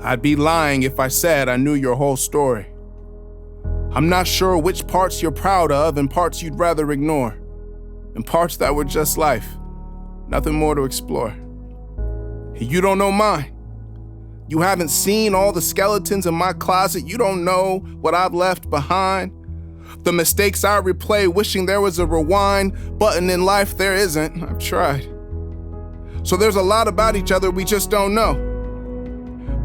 I'd be lying if I said I knew your whole story. I'm not sure which parts you're proud of and parts you'd rather ignore, and parts that were just life, nothing more to explore. You don't know mine. You haven't seen all the skeletons in my closet. You don't know what I've left behind. The mistakes I replay, wishing there was a rewind button in life. There isn't. I've tried. So there's a lot about each other we just don't know.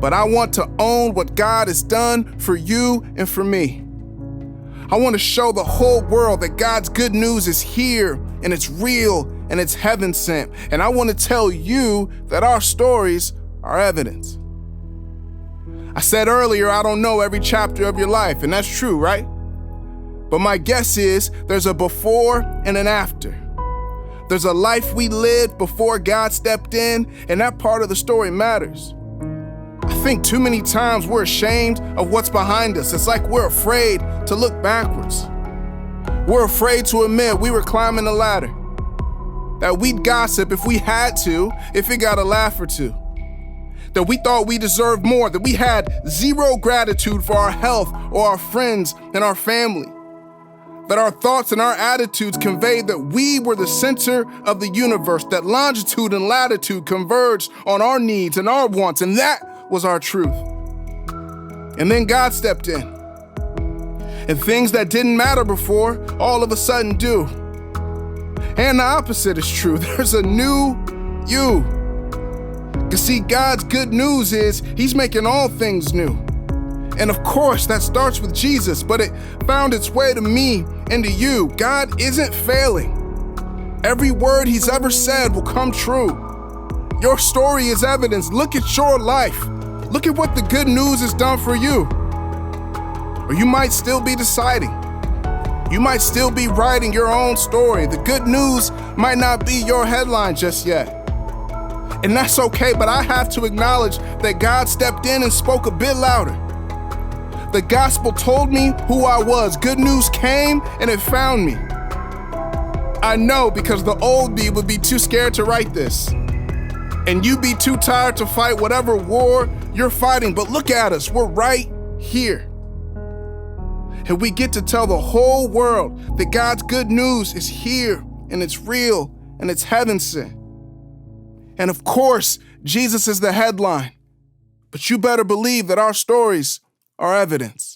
But I want to own what God has done for you and for me. I want to show the whole world that God's good news is here, and it's real, and it's heaven sent. And I want to tell you that our stories are evidence. I said earlier, I don't know every chapter of your life, and that's true, right? But my guess is there's a before and an after. There's a life we lived before God stepped in, and that part of the story matters. I think too many times we're ashamed of what's behind us. It's like we're afraid to look backwards. We're afraid to admit we were climbing the ladder, that we'd gossip if we had to, if it got a laugh or two, that we thought we deserved more, that we had zero gratitude for our health or our friends and our family, that our thoughts and our attitudes conveyed that we were the center of the universe, that longitude and latitude converged on our needs and our wants, and that was our truth. And then God stepped in, and things that didn't matter before all of a sudden do. And the opposite is true. There's a new you. You see, God's good news is He's making all things new. And of course, that starts with Jesus, but it found its way to me and to you. God isn't failing. Every word He's ever said will come true. Your story is evidence. Look at your life. Look at what the good news has done for you. Or you might still be deciding. You might still be writing your own story. The good news might not be your headline just yet. And that's okay, but I have to acknowledge that God stepped in and spoke a bit louder. The gospel told me who I was. Good news came and it found me. I know, because the old me would be too scared to write this. And you'd be too tired to fight whatever war you're fighting. But look at us, we're right here. And we get to tell the whole world that God's good news is here, and it's real, and it's heaven sent. And of course, Jesus is the headline. But you better believe that our stories are evidence.